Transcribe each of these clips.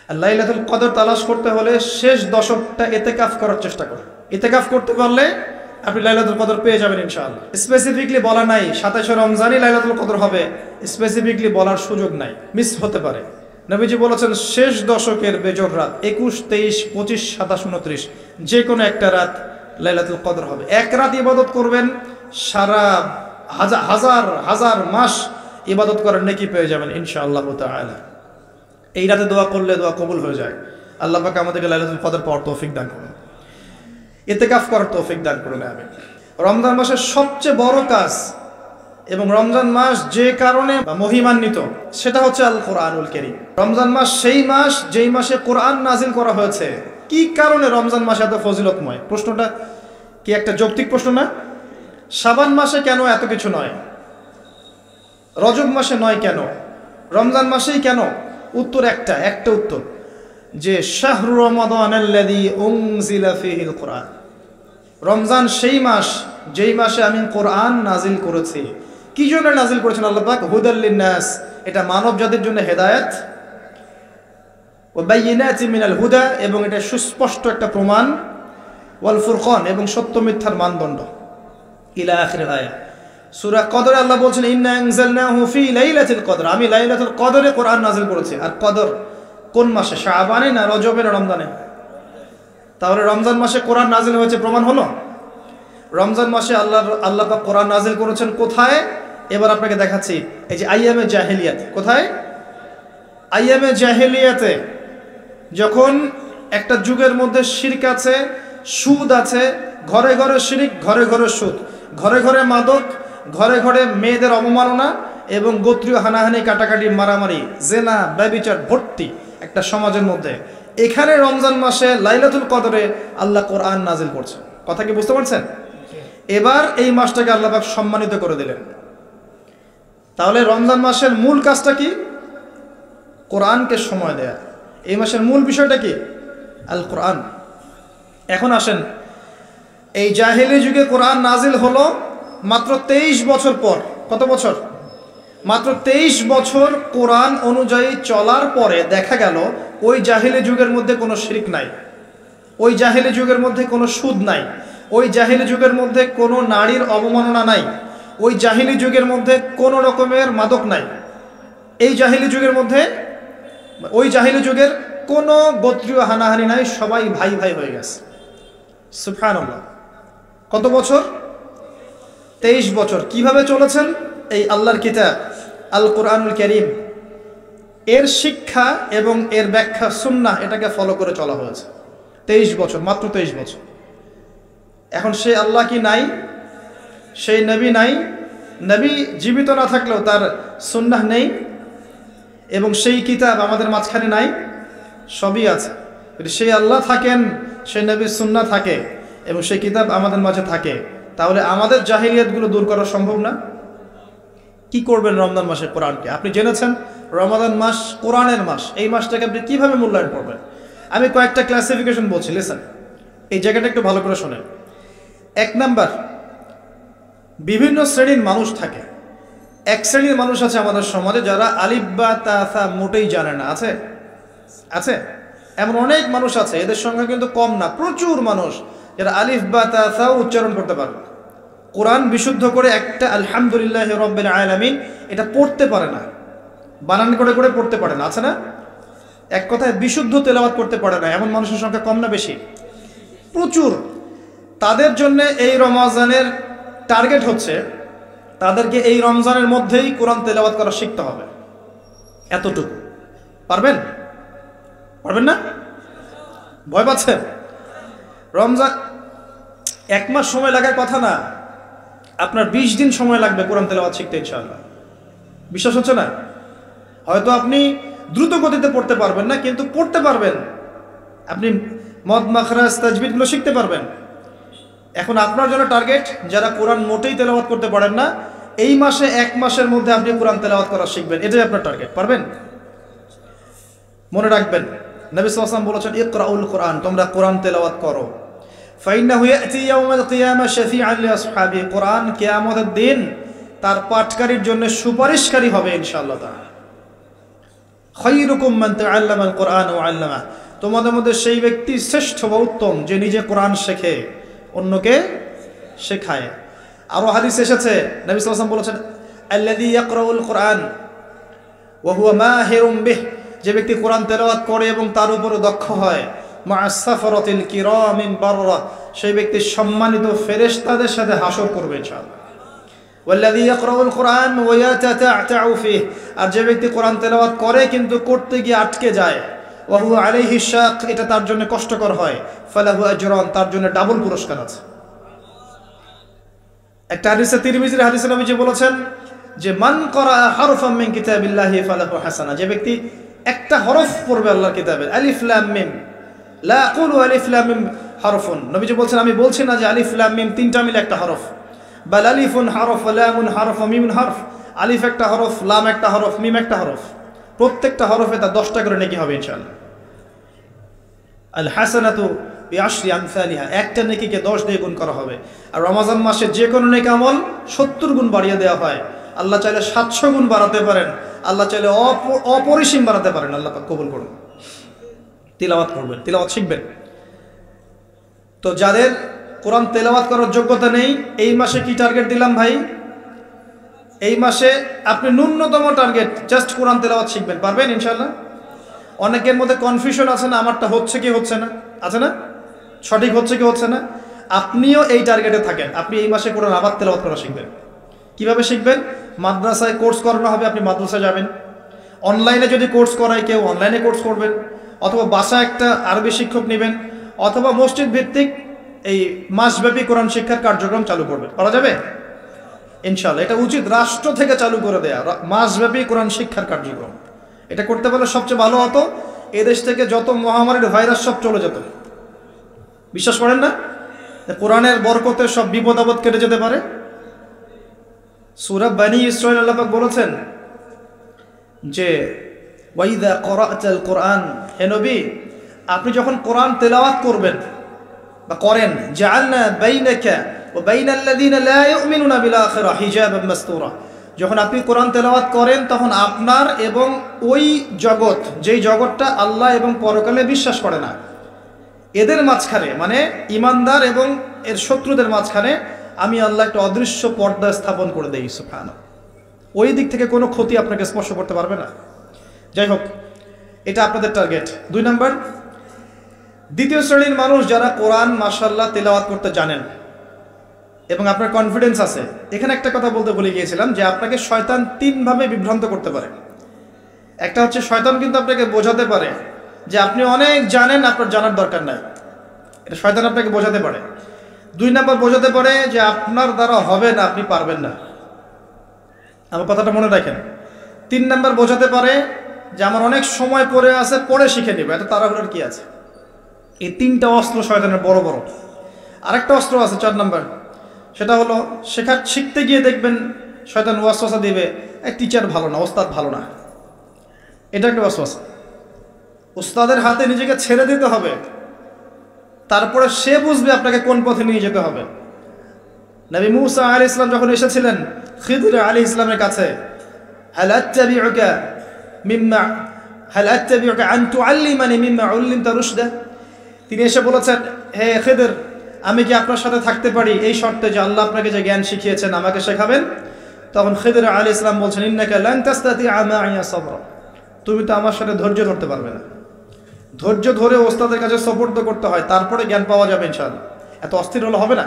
আর লাইলাতুল কদর তালাশ করতে হলে শেষ দশকটা ইতিকাফ করার চেষ্টা করুন। ইতিকাফ করতে পারলে আপনি লাইলাতুল কদর পেয়ে যাবেন ইনশাআল্লাহ। স্পেসিফিকলি বলা নাই 27শে রমজানই লাইলাতুল কদর হবে, স্পেসিফিকলি বলার সুযোগ নাই, মিস হতে পারে। নবীজি বলেছেন শেষ দশকের বেজোড় রাত 21, 23, 25, 27, 29 যে কোনো একটা রাত লাইলাতুল কদর হবে। এক রাত ইবাদত করবেন, সারা হাজার হাজার মাস ইবাদত করার নেকি পেয়ে যাবেন ইনশাআল্লাহ তাআলা। এই রাতে দোয়া করলে দোয়া কবুল হয়ে যায়। আল্লাহ পাক আমাদেরকে লাইলাতুল কদর পাওয়ার তৌফিক দান করুন, ইতিকাফ করার তৌফিক দান করুন। আমিন। রমজান মাসের সবচেয়ে বড় কাজ এবং রমজান মাস যে কারণে মহিমান্বিত সেটা হচ্ছে আল কোরআনুল কারীম। রমজান মাস সেই মাস যেই মাসে কোরআন নাজিল করা হয়েছে। কি কারণে রমজান মাস এত ফজিলতময়? প্রশ্নটা কি একটা যৌক্তিক প্রশ্ন না? শাবান মাসে কেন এত কিছু নয়? রজব মাসে নয় কেন? রমজান মাসেই কেন? উত্তর একটা উত্তর, যে শাহরু রমাদানাল্লাযী উনজিলা ফীহিল কোরআন। রমজান সেই মাস যেই মাসে আমি কোরআন নাজিল করেছি। কি জন্য নাজিল করেছেন আল্লাহ পাক? হুদাল লিন্নাস, এটা মানব জাতির জন্য হেদায়েত, ওয়া বাইয়িনাতিন মিনাল হুদা, এবং এটা সুস্পষ্ট একটা প্রমাণ, ওয়াল ফুরকান, এবং সত্য মিথ্যার মানদণ্ড, ইলা আখিরিল আয়াত। সূরা কদরে আল্লাহ বলছেন ইন্না আনজালনাহু ফি লাইলাতুল কদর, আমি লাইলাতুল কদরে কোরআন নাজিল করেছি। আর কদর কোন মাসে? শাবানে না রজবে না রমজানে? তাহলে রমজান মাসে কোরআন নাজিল হয়েছে, প্রমাণ হলো। রমজান মাসে আল্লাহ পাক কোরআন নাজিল করেছেন কোথায়? এবার আপনাকে দেখাচ্ছি। এই যে আইয়ামে জাহেলিয়াত। কোথায়? আইয়ামে জাহেলিয়াতে, যখন একটা যুগের মধ্যে শিরক আছে, সুদ আছে, ঘরে ঘরে শিরক, ঘরে ঘরে সুদ, ঘরে ঘরে মাদক, ঘরে ঘরে মেয়েদের অবমাননা এবং গোত্রীয় হানাহানি, কাটাকাটি, মারামারি, জেনা, ব্যভিচার ভর্তি একটা সমাজের মধ্যে। এখানে রমজান মাসে লাইলাতুল কদরে আল্লাহ কোরআন নাজিল করছেন। কথা কি বুঝতে পারছেন? এবার এই মাসটাকে আল্লাহ পাক সম্মানিত করে দিলেন। তাহলে রমজান মাসের মূল কাজটা কি? কোরআনকে সময় দেয়া। এই মাসের মূল বিষয়টা কি? আল কোরআন। এখন আসেন, এই জাহেলি যুগে কোরআন নাজিল হলো মাত্র 23 বছর পর। কত বছর? মাত্র 23 বছর কোরআন অনুযায়ী চলার পরে দেখা গেল ওই জাহেলি যুগের মধ্যে কোনো শিরক নাই, ওই জাহেলি যুগের মধ্যে কোনো সুদ নাই, ওই জাহেলি যুগের মধ্যে কোনো নারীর অবমাননা নাই, ওই জাহেলি যুগের মধ্যে কোনো রকমের মাদক নাই, এই জাহেলি যুগের মধ্যে, ওই জাহেলি যুগের কোনো গোত্রীয় হানাহানি নাই, সবাই ভাই ভাই হয়ে গেছে। সুবহানাল্লাহ। কত বছর? 23 বছর। কিভাবে চলেছেন? এই আল্লাহর কিতাব আল কোরআনুল কারীম, এর শিক্ষা এবং এর ব্যাখ্যা সুন্নাহ, এটাকে ফলো করে চলা হয়েছে 23 বছর, মাত্র 23 বছর। এখন সেই আল্লাহ কি নাই? সেই নবী নাই? নবী জীবিত না থাকলেও তার সুন্নাহ নেই, এবং সেই কিতাব আমাদের মাঝখানে নাই? সবই আছে। যদি সেই আল্লাহ থাকেন, সেই নবীর সুন্নাহ থাকে এবং সেই কিতাব আমাদের মাঝে থাকে, তাহলে আমাদের জাহিলিয়াতগুলো দূর করা সম্ভব না? কি করবেন রমজান মাসে কোরআনকে? আপনি জেনেছেন রমাদান মাস কোরআনের মাস, এই মাসটাকে আপনি কিভাবে মূল্যায়ন করবেন? আমি কয়েকটা ক্লাসিফিকেশন বলছি, লিসেন, এই জায়গাটা একটু ভালো করে শোনেন। 1 নাম্বার, বিভিন্ন শ্রেণীর মানুষ থাকে। এক শ্রেণীর মানুষ আছে আমাদের সমাজে যারা আলিফ বা তা সা মোটেই জানে না। আছে? আছে? এমন অনেক মানুষ আছে, এদের সংখ্যা কিন্তু কম না, প্রচুর মানুষ যারা আলিফ বা তা সা উচ্চারণ করতে পারে, কোরআন বিশুদ্ধ করে একটা আলহামদুলিল্লাহি রাব্বিল আলামিন এটা পড়তে পারে না, বানান করে করে পড়তে পারে না। আছে না? এক কথায় বিশুদ্ধ তেলাওয়াত করতে পারে না, এমন মানুষের সংখ্যা কম না বেশি? প্রচুর। তাদের জন্য এই রমজানের টার্গেট হচ্ছে তাদেরকে এই রমজানের মধ্যেই কোরআন তেলাওয়াত করা শিখতে হবে। এতটুকু পারবেন? পারবেন না? ভয় পাচ্ছেন? রমজান 1 মাস সময় লাগার কথা না, আপনার 20 দিন সময় লাগবে কোরআন তেলাওয়াত শিখতে ইনশাআল্লাহ। বিশ্বাস হচ্ছে না? হয়তো আপনি দ্রুত গতিতে পড়তে পারবেন না, কিন্তু পড়তে পারবেন। আপনি মদ মাখরাজ তাজবিদগুলো শিখতে পারবেন। এখন আপনার জন্য টার্গেট যারা কোরআন মোটেই তেলাওয়াত করতে পারেন না, এই মাসে 1 মাসের মধ্যে আপনি কোরআন তেলাওয়াত করা শিখবেন, এটাই আপনার টার্গেট। পারবেন? মনে রাখবেন, নবী সাল্লাল্লাহু আলাইহি ওয়াসাল্লাম বলেছেন ইকরাউল কোরআন, তোমরা কোরআন তেলাওয়াত করো। ফাইন্নাহু ইয়াতি ইয়াউমাল কিয়ামা শাফিআন লিআসহাবি, কোরআন কিয়ামতের দিন তার পাঠকারীর জন্য সুপারিশকারী হবে ইনশাআল্লাহ তাআলা। খায়রুকুম মান তাআল্লামাল কুরআন ওয়া আল্লামা, তোমাদের মধ্যে সেই ব্যক্তি শ্রেষ্ঠ বা উত্তম যে নিজে কোরআন শেখে অন্যকে শেখায়। আরো হাদিস এসেছে নবী সাল্লাল্লাহু আলাইহি ওয়াসাল্লাম বলেছেন আল্লাযী ইয়াকরাউল কুরআন ওয়া হুয়া মাহিরুম বিহ, যে ব্যক্তি কোরআন তেলাওয়াত করে এবং তার উপরে দক্ষ হয়, মা'আস সাফরাতিল কিরামিন বাররা, সেই ব্যক্তি সম্মানিত ফেরেশতাদের সাথে হাসর করবে ইনশাআল্লাহ। ওয়াল্লাযী ইয়াকরাউল কুরআন ওয়া ইয়াতাতা'তাউ ফীহ, আর যে ব্যক্তি কোরআন তেলাওয়াত করে কিন্তু করতে গিয়ে আটকে যায়, ওয়া হুয়া আলাইহি শাক, এটা তার জন্য কষ্টকর হয়, ফালাহু আজরান, তার জন্য ডাবল পুরস্কার আছে। একটা হাদিসে তিরমিজির হাদিসে নবীজি বলেছেন যে মান করা হারফাম মিন কিতাবিল্লাহি ফালাহু হাসানা, যে ব্যক্তি একটা হরফ পড়বে আল্লাহর কিতাবের, আলিফ লাম মিম, লা আকুলু আলিফ লাম মিম হরফুন, নবীজি বলছেন আমি বলছি না যে আলিফ লাম মিম তিনটা মিলে একটা হরফ, বাল আলিফুন হরফ, লামুন হরফ, মিমুন হরফ, আলিফ একটা হরফ, লাম একটা হরফ, মিম একটা হরফ, প্রত্যেকটা হরফে তার 10টা করে নেকি হবে ইনশাআল্লাহ। আল হাসানাতু বিআশরি আমসালিহা, একটা নেকিকে 10 দিয়ে গুণ করা হবে। আর রমজান মাসে যে কোনো নেক আমল 70 গুণ বাড়িয়ে দেওয়া হয়। আল্লাহ চাইলে 700 গুণ বাড়াতে পারেন, আল্লাহ চাইলে অপরিসীম বাড়াতে পারেন। আল্লাহ পাক কবুল করুন। তিলাওয়াত করবেন, তিলাওয়াত শিখবেন। তো যাদের কোরআন তেলাওয়াত করার যোগ্যতা নেই, এই মাসে কি টার্গেট দিলাম ভাই? এই মাসে আপনি ন্যূনতম টার্গেট জাস্ট কোরআন তেলাওয়াত শিখবেন, পারবেন ইনশাআল্লাহ? অনেকের মধ্যে কনফিউশন আছে না, আমারটা হচ্ছে কি হচ্ছে না, আছে না, সঠিক হচ্ছে কি হচ্ছে না। আপনিও এই টার্গেটে থাকেন, আপনি এই মাসে কোরআন আবার তেলাওয়াত করা শিখবেন। কিভাবে শিখবেন? মাদ্রাসায় কোর্স করানো হবে, আপনি মাদ্রাসায় যাবেন। অনলাইনে যদি কোর্স করায় কেউ, অনলাইনে কোর্স করবেন, অথবা বাসায় একটা আরবি শিক্ষক নেবেন, অথবা মসজিদ ভিত্তিক এই মাসব্যাপী কোরআন শিক্ষার কার্যক্রম চালু করবেন। করা যাবে ইনশাআল্লাহ। এটা উচিত রাষ্ট্র থেকে চালু করে দেয়া মাসব্যাপী কোরআন শিক্ষার কার্যক্রম। এটা করতে পারলে সবচেয়ে ভালো হতো, এদেশ থেকে যত মহামারীর ভাইরাস সব চলে যেত। বিশ্বাস করেন না কোরআনের বরকতে সব বিপদ আপদ কেটে যেতে পারে? সূরা বনী ইসরাঈল আল্লাহ পাক বলেছেন যে ওয়াইদা ক্বরা'তাল কুরআন, হে নবী আপনি যখন কোরআন তেলাওয়াত করবেন বা করেন, জাআলনা বাইনাকা ওয়া বাইনাল্লাযীনা লা ইউমিনুনা বিল আখিরাহ হিজাবাম মাসতুরা, যখন আপনি কোরআন তেলাওয়াত করেন তখন আপনার এবং ওই জগৎ, যেই জগৎটা আল্লাহ এবং পরকালে বিশ্বাস করে না, এদের মাঝখানে, মানে ইমানদার এবং এর শত্রুদের মাঝখানে আমি আল্লাহ একটা অদৃশ্য পর্দা স্থাপন করে দেই। সুবহানাল্লাহ। ওই দিক থেকে কোনো ক্ষতি আপনাকে স্পর্শ করতে পারবে না। যাই হোক, এটা আপনাদের টার্গেট। 2 নাম্বার, দ্বিতীয় শ্রেণীর মানুষ যারা কোরআন মাশাআল্লাহ তেলাওয়াত করতে জানেন এবং আপনার কনফিডেন্স আছে। এখানে একটা কথা বলতে ভুলে গিয়েছিলাম যে আপনাকে শয়তান 3 ভাবে বিভ্রান্ত করতে পারে। একটা হচ্ছে শয়তান কিন্তু আপনাকে বোঝাতে পারে যে আপনি অনেক জানেন, আপনার জানার দরকার নাই, এটা শয়তান আপনাকে বোঝাতে পারে। 2 নাম্বার বোঝাতে পারে যে আপনার দ্বারা হবে না, আপনি পারবেন না। আমার কথাটা মনে রাখেন। 3 নাম্বার বোঝাতে পারে যে আমার অনেক সময় পড়ে আছে, পড়ে শিখে নেবে, এত তাড়াহুড়োর কি আছে। এই 3টা অস্ত্র শয়তানের বড় বড়। আরেকটা অস্ত্র আছে 4 নাম্বার, সেটা হলো শিখতে গিয়ে দেখবেন শয়তান ওয়াসওয়াসা দিবে, এই টিচার ভালো না, ওস্তাদ ভালো না। এটা একটা ওয়াসওয়াসা। উস্তাদের হাতে নিজেকে ছেড়ে দিতে হবে, তারপরে সে বুঝবে আপনাকে কোন পথে নিয়ে যেতে হবে। নবী মূসা আলাইহিস সালাম যখন এসেছিলেন খিদর আলাইহিস সালামের কাছে, হাল আত্তাবিউকা আন তুআল্লিমানি মিম্মা উল্লিমতা রুশদা, তিনি এসে বলেছেন, হে খিদর আমি কি আপনার সাথে থাকতে পারি এই শর্তে যে আল্লাহ আপনাকে যে জ্ঞান শিখিয়েছেন আমাকে শেখাবেন? তখন খিদর আলাইহিস সালাম বলছেন, ইন্নাকা লান তাস্তাতিআ মা'ইয়া সাবরা, তুমি তো আমার সাথে ধৈর্য ধরতে পারবে না। ধৈর্য ধরে ওস্তাদের কাছে সুপর্দ করতে হয়, তারপরে জ্ঞান পাওয়া যাবে ইনশাআল্লাহ। এত অস্থির হলে হবে না।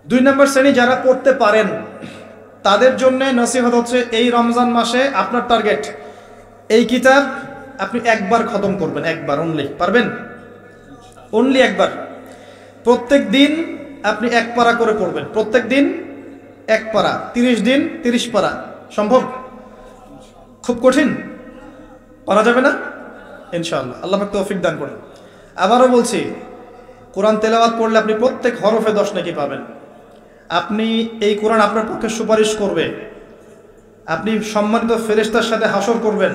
2 নম্বর শ্রেণী যারা পড়তে পারেন তাদের জন্য নসিহত হচ্ছে, এই রমজান মাসে আপনার টার্গেট এই কিতাব আপনি একবার খতম করবেন, একবার অনলি। পারবেন? অনলি একবার। প্রত্যেক দিন আপনি 1 পারা করে পড়বেন, প্রত্যেক দিন 1 পারা, 30 দিন 30 পারা। সম্ভব? খুব কঠিন? পারা যাবে না ইনশাআল্লাহ। আল্লাহ পাক তৌফিক দান করুন। আবারও বলছি, কোরআন তেলাওয়াত করলে আপনি প্রত্যেক হরফে 10 নেকি পাবেন। আপনি এই কোরআন আপনার পক্ষে সুপারিশ করবে, আপনি সম্মানিত ফেরেশতার সাথে হাসর করবেন।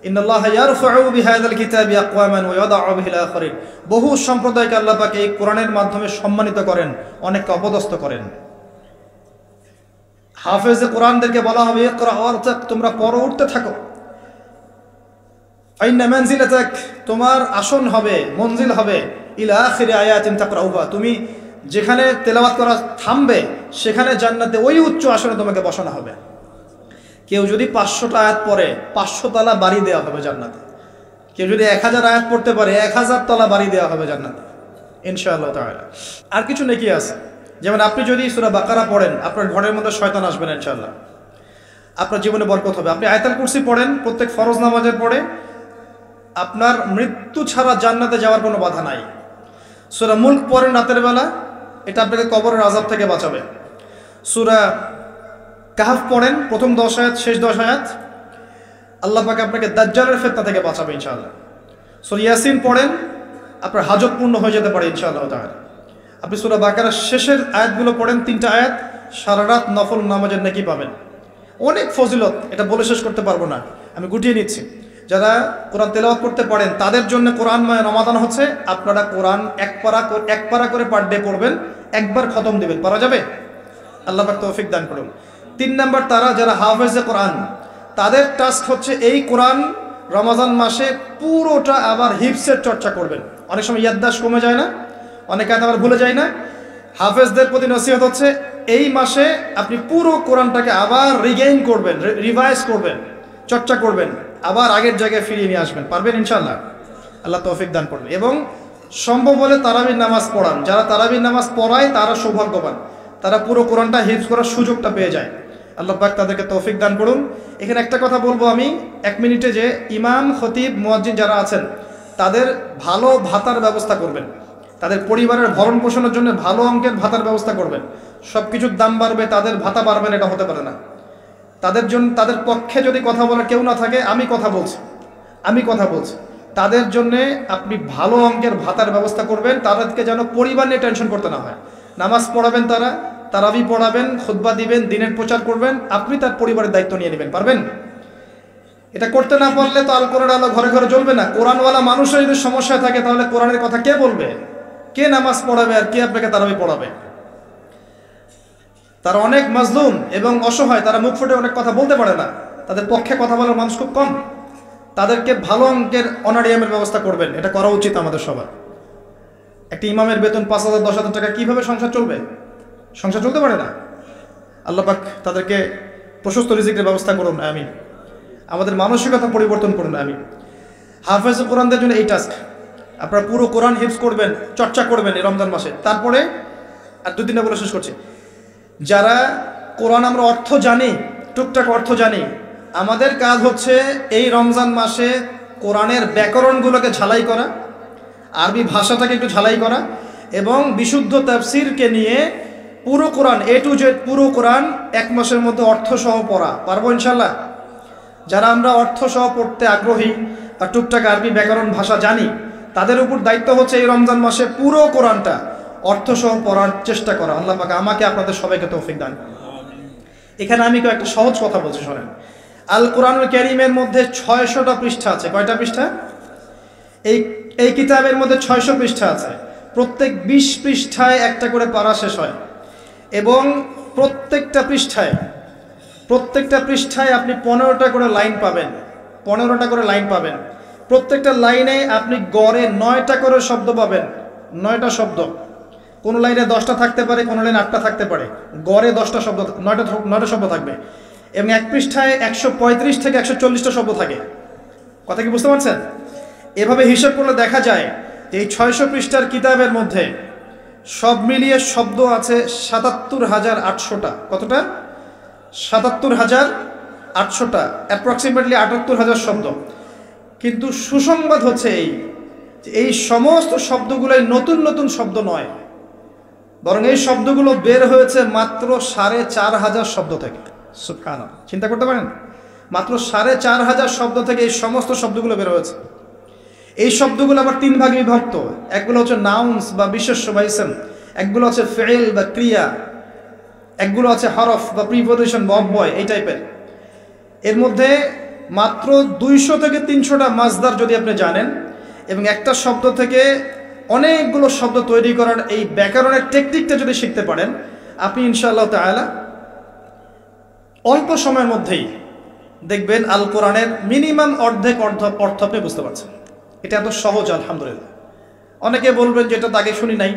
ইন্নাল্লাহা ইয়ারফাউ বিহাযাল কিতাবি আকওয়ামান ওয়া ইয়াদাউ বিহিল আখারিন, বহু সম্প্রদায়কে আল্লাহ পাক এই কোরআনের মাধ্যমে সম্মানিত করেন, অনেককে অপদস্থ করেন। হাফেজে কোরআনদেরকে বলা হবে ইকরা ওয়ারতাক, তোমরা পড়ো, উঠতে থাকো। আইনা মানজিলাতাক, তোমার আসন হবে, মঞ্জিল হবে, ইলা আখিরি আয়াতিন তাকরাউহা, তুমি যেখানে তেলাওয়াত করা থামবে সেখানে জান্নাতে ওই উচ্চ আসনে তোমাকে বসানো হবে। কেউ যদি 500টা আয়াত পড়ে 500 তলা বাড়ি দেওয়া হবে জান্নাতে। কেউ যদি 1000 আয়াত পড়তে পারে 1000 তলা বাড়ি দেওয়া হবে জান্নাতে ইনশাআল্লাহ তাআলা। আর কিছু নেকি আছে, যেমন আপনি যদি সূরা বাকারা পড়েন আপনার ঘরের মধ্যে শয়তান আসবে না ইনশাআল্লাহ, আপনার জীবনে বরকত হবে। আপনি আয়াতুল কুরসি পড়েন প্রত্যেক ফরজ নামাজের পরে, আপনার মৃত্যু ছাড়া জান্নাতে যাওয়ার কোনো বাধা নাই। সূরা মুলক পড়েন রাতের বেলা, এটা আপনাকে কবরের আযাব থেকে বাঁচাবে। সূরা কাহফ পড়েন প্রথম 10 আয়াত শেষ 10 আয়াত, আল্লাহ পাক আপনাকে দাজ্জালের ফিতনা থেকে বাঁচাবে ইনশাআল্লাহ। সূরা ইয়াসিন পড়েন, আপনার হাজত পূর্ণ হয়ে যেতে পারে ইনশাআল্লাহ তাআলা। আপনি সূরা বাকারার শেষের আয়াতগুলো পড়েন 3টা আয়াত, সারা রাত নফল নামাজের নেকি পাবেন। অনেক ফজিলত, এটা বলে শেষ করতে পারবো না, আমি গুটিয়ে নিচ্ছি। যারা কোরআন তেলাওয়াত করতে পারেন তাদের জন্য কোরআনময় রমাদান হচ্ছে, আপনারা কোরআন এক পারা করে পার ডে পড়বেন, একবার খতম দিবেন, পারা যাবে? আল্লাহ পাক তৌফিক দান করুন। 3 নাম্বার, তারা যারা হাফেজে কোরআন, তাদের টাস্ক হচ্ছে এই কোরআন রমজান মাসে পুরোটা আবার হিফসের চর্চা করবেন। অনেক সময় ইয়াদদাশ কমে যায় না, অনেকে আবার ভুলে যায় না। হাফেজদের প্রতি নসিহত হচ্ছে এই মাসে আপনি পুরো কোরআনটাকে আবার রিগেইন করবেন, রিভাইজ করবেন, চর্চা করবেন, আবার আগের জায়গায় ফিরিয়ে নিয়ে আসবেন, পারবেন ইনশাআল্লাহ। আল্লাহ তৌফিক দান করবেন। এবং সম্ভব হলে তারাবির নামাজ পড়ান, যারা তারাবির নামাজ পড়ায় তারা সৌভাগ্যবান, তারা পুরো কোরআনটা হিফজ করার সুযোগটা পেয়ে যায়। আল্লাহ পাক তাদেরকে তৌফিক দান করুন। এখানে একটা কথা বলবো আমি 1 মিনিটে, যে ইমাম খতিব মুয়াজ্জিন যারা আছেন তাদের ভালো ভাতার ব্যবস্থা করবেন, তাদের পরিবারের ভরণ পোষণের জন্য ভালো অঙ্কের ভাতার ব্যবস্থা করবেন। সব কিছুর দাম বাড়বে, তাদের ভাতা বাড়বেন, এটা হতে পারে না। তাদের জন্য, তাদের পক্ষে যদি কথা বলার কেউ না থাকে, আমি কথা বলছি, তাদের জন্যে আপনি ভালো অঙ্কের ভাতার ব্যবস্থা করবেন, তাদেরকে যেন পরিবার নিয়ে টেনশন করতে না হয়। নামাজ পড়াবেন, তারাবি পড়াবেন, খুতবা দিবেন, দিনের প্রচার করবেন, আপনি তার পরিবারের দায়িত্ব নিয়ে নেবেন, পারবেন? এটা করতে না পারলে তো আল কোরআন আলো ঘরে ঘরে জ্বলবে না। কোরআনওয়ালা মানুষের যদি সমস্যা থাকে তাহলে কোরআনের কথা কে বলবে, কে নামাজ পড়াবে, আর কে আপনাকে তারাবি পড়াবে? তারা অনেক মাজলুম এবং অসহায়, তারা মুখ ফুটে অনেক কথা বলতে পারে না, তাদের পক্ষে কথা বলার মানুষ খুব কম। তাদেরকে ভালো অঙ্কের অনারিয়ামের ব্যবস্থা করবেন, এটা করা উচিত আমাদের সবার। একটা ইমামের বেতন 5,000 10,000 টাকা, কিভাবে সংসার চলবে? সংসার চলতে পারে না। আল্লাহ পাক তাদেরকে প্রশস্ত রিজিকের ব্যবস্থা করুন, আমিন। আমাদের মানসিকতা পরিবর্তন করুন, আমিন। হাফেজ কোরআনদের জন্য এই টাস্ক, আপনারা পুরো কোরআন হিফজ করবেন, চর্চা করবেন এই রমজান মাসে। তারপরে আর 2-3টা বলে শেষ করছি। যারা কোরআন আমরা অর্থ জানি, টুকটাক অর্থ জানি, আমাদের কাজ হচ্ছে এই রমজান মাসে কোরআনের ব্যাকরণগুলোকে ঝালাই করা, আরবি ভাষাটাকে একটু ঝালাই করা, এবং বিশুদ্ধ তাফসিরকে নিয়ে পুরো কোরআন A to Z পুরো কোরআন 1 মাসের মধ্যে অর্থ সহ পড়া, পারবো ইনশাল্লাহ? যারা আমরা অর্থ সহ পড়তে আগ্রহী আর টুকটাক আরবি ব্যাকরণ ভাষা জানি, তাদের উপর দায়িত্ব হচ্ছে এই রমজান মাসে পুরো কোরআনটা অর্থ সহ পড়ার চেষ্টা করা। আল্লাহ পাক আমাকে আপনাদের সবাইকে তৌফিক দান। এখানে আমি একটা সহজ কথা বলছি, শোনেন। আল কোরআনুল কারীমের মধ্যে 600টা পৃষ্ঠা আছে। কয়টা পৃষ্ঠা? এই কিতাবের মধ্যে 600 পৃষ্ঠা আছে। প্রত্যেক 20 পৃষ্ঠায় একটা করে পারা শেষ হয়, এবং প্রত্যেকটা পৃষ্ঠায় আপনি 15টা করে লাইন পাবেন, 15টা করে লাইন পাবেন। প্রত্যেকটা লাইনে আপনি গড়ে 9টা করে শব্দ পাবেন, 9টা শব্দ। কোন লাইনে 10টা থাকতে পারে, কোন লাইনে 8টা থাকতে পারে, গড়ে 10টা শব্দ, 9টা শব্দ থাকবে। এবং এক পৃষ্ঠায় 135 থেকে 140টা শব্দ থাকে। কথা কি বুঝতে পারছেন? এভাবে হিসাব করলে দেখা যায় যে এই 600 পৃষ্ঠার কিতাবের মধ্যে সব মিলিয়ে শব্দ আছে 77,800টা। কতটা? 77,800টা, অ্যাপ্রক্সিমেটলি 78,000 শব্দ। কিন্তু সুসংবাদ হচ্ছে এই সমস্ত শব্দগুলোই নতুন নতুন শব্দ নয়, বরং এই শব্দগুলো বের হয়েছে মাত্র 4,500 শব্দ থেকে। সুবহানাল্লাহ, চিন্তা করতে পারেন? মাত্র 4,500 শব্দ থেকে এই সমস্ত শব্দগুলো বের হয়েছে। এই শব্দগুলো আবার 3 ভাগে বিভক্ত। একগুলো হচ্ছে নাউন্স বা বিশেষ্য বা ইসম, একগুলো হচ্ছে ফিল বা ক্রিয়া, একগুলো আছে হরফ বা প্রিপোজিশন বা অব্যয়, এই টাইপের। এর মধ্যে মাত্র 200 থেকে 300টা মাজদার যদি আপনি জানেন, এবং একটা শব্দ থেকে অনেকগুলো শব্দ তৈরি করার এই ব্যাকরণের টেকনিকটা যদি শিখতে পারেন, আপনি ইনশাআল্লাহ তাআলা অল্প সময়ের মধ্যেই দেখবেন আল কোরআনের মিনিমাম অর্ধেক অর্থ আপনি বুঝতে পারছেন। এটা এত সহজ আলহামদুলিল্লাহ। অনেকে বলবেন যে এটা তো আগে শুনি নাই,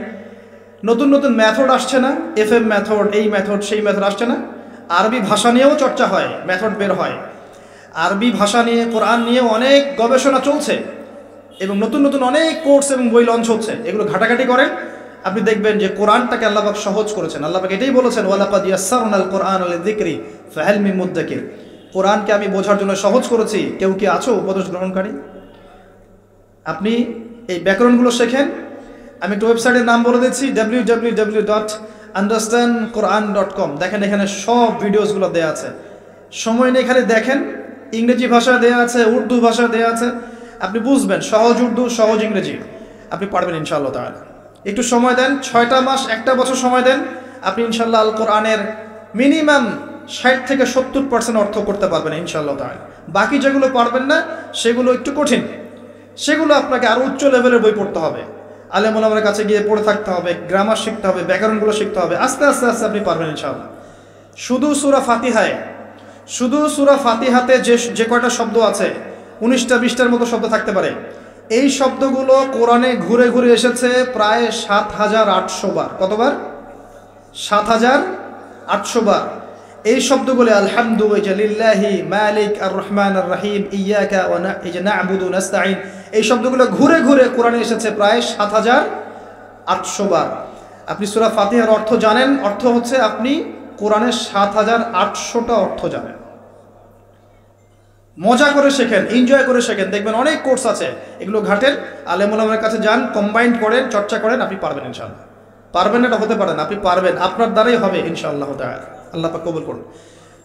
নতুন নতুন মেথড আসছে না, FM মেথড, এই মেথড সেই মেথড আসছে না। আরবি ভাষা নিয়েও চর্চা হয়, মেথড বের হয়। আরবি ভাষা নিয়ে কোরআন নিয়েও অনেক গবেষণা চলছে এবং নতুন নতুন অনেক কোর্স এবং বই লঞ্চ হচ্ছে। এগুলো ঘাটাঘাটি করেন, আপনি দেখবেন যে কোরআনটাকে আল্লাহ পাক সহজ করেছেন। আল্লাহ পাক এটাই বলেছেন, ওয়ালাকাদ ইয়াসসারনাল কোরআনা লিযিকরি ফাহাল মিন মুদ্দাকির। কোরআনকে আমি বোঝার জন্য সহজ করেছি, কেউ কি আছো উপদেশ গ্রহণকারী? আপনি এই ব্যাকরণগুলো শেখেন। আমি একটা ওয়েবসাইটের নাম বলে দিচ্ছি, www.understandquran.com। দেখেন এখানে সব ভিডিওসগুলো দেওয়া আছে, সময় নিয়ে খালি দেখেন। ইংরেজি ভাষা দেওয়া আছে, উর্দু ভাষা দেওয়া আছে, আপনি বুঝবেন। সহজ উর্দু, সহজ ইংরেজি, আপনি পারবেন ইনশাআল্লাহ তাআলা। একটু সময় দেন, 6টা মাস 1টা বছর সময় দেন, আপনি ইনশাআল্লাহ আল কোরআনের মিনিমাম 60 থেকে 70% অর্থ করতে পারবেন ইনশাআল্লাহ তাআলা। বাকি যেগুলো পারবেন না সেগুলো একটু কঠিন, সেগুলো আপনাকে আরও উচ্চ লেভেলের বই পড়তে হবে, আলেম ওলামার কাছে গিয়ে পড়ে থাকতে হবে, গ্রামার শিখতে হবে, ব্যাকরণগুলো শিখতে হবে। আস্তে আস্তে আস্তে আপনি পারবেন ইনশাআল্লাহ। শুধু সূরা ফাতিহাতে যে কয়টা শব্দ আছে, 19টা 20টার মতো শব্দ থাকতে পারে। এই শব্দগুলো কোরআনে ঘুরে ঘুরে এসেছে প্রায় 7800 বার। কতবার? 7800 বার। এই শব্দগুলো আলহামদু লিল্লাহি মালিক আর রহমান আর রহিম ইয়াকা ওয়া না'বুদু নাস্তাঈন, এই শব্দগুলো ঘুরে ঘুরে কোরআনে এসেছে প্রায় 7800 বার। আপনি সূরা ফাতিহার অর্থ জানেন, অর্থ হচ্ছে আপনি কোরআনের 7800টা অর্থ জানেন। মজা করে শেখেন, এনজয় করে শেখেন, দেখবেন অনেক কোর্স আছে, এগুলো ঘাটেন, আলেম ওলামার কাছে যান, কম্বাইন্ড করেন, চর্চা করেন, আপনি পারবেন ইনশাআল্লাহ। পারবেন না এটা হতে পারেন, আপনি পারবেন, আপনার দ্বারাই হবে ইনশাআল্লাহ তাআলা। আল্লাহ পাক কবুল করুন।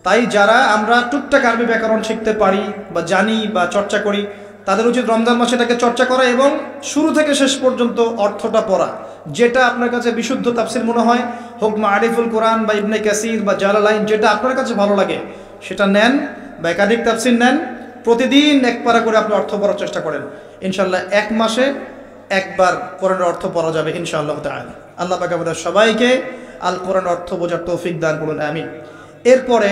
তাই যারা আমরা টুকটাক আরবি ব্যাকরণ শিখতে পারি বা জানি বা চর্চা করি, তাদের উচিত রমজান মাসে এটাকে চর্চা করা এবং শুরু থেকে শেষ পর্যন্ত অর্থটা পড়া। যেটা আপনার কাছে বিশুদ্ধ তাফসীর মনে হয়, হোক মারিফুল কোরআন বা ইবনে কাসির বা জালালাইন, যেটা আপনার কাছে ভালো লাগে সেটা নেন বা একাধিক তাফসীর নেন। প্রতিদিন এক পারা করে আপনি অর্থ পড়ার চেষ্টা করেন, ইনশাআল্লাহ 1 মাসে একবার কোরআনের অর্থ পড়া যাবে ইনশাআল্লাহ তাআলা। আল্লাহ পাক আমাদের সবাইকে আল কোরআন অর্থ বোঝার তৌফিক দান করুন, আমিন। এরপরে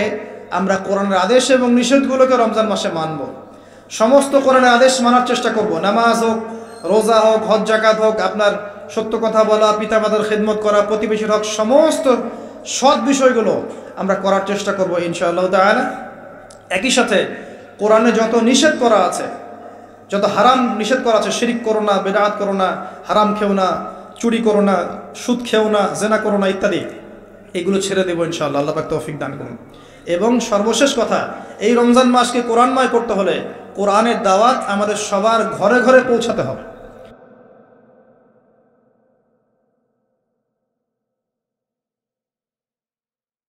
আমরা কোরআনের আদেশ এবং নিষেধগুলোকে রমজান মাসে মানব। সমস্ত কোরআনের আদেশ মানার চেষ্টা করব। নামাজ হোক, রোজা হোক, হজ জাকাত হোক, আপনার সত্য কথা বলা, পিতামাতার খেদমত করা, প্রতিবেশীর হক, সমস্ত সৎ বিষয়গুলো আমরা করার চেষ্টা করব ইনশাআল্লাহ তাআলা। একই সাথে কোরআনে যত নিষেধ করা আছে, যত হারাম নিষেধ করা আছে, শিরিক করো না, বেদাত করো না, হারাম খেও না, চুরি করো না, সুদ খেও না, জেনা করো না ইত্যাদি, এগুলো ছেড়ে দেবো ইনশাআল্লাহ। আল্লাহ পাক তৌফিক দান করুন। এবং সর্বশেষ কথা, এই রমজান মাসকে কোরআনময় করতে হলে কোরআনের দাওয়াত আমাদের সবার ঘরে ঘরে পৌঁছাতে হবে।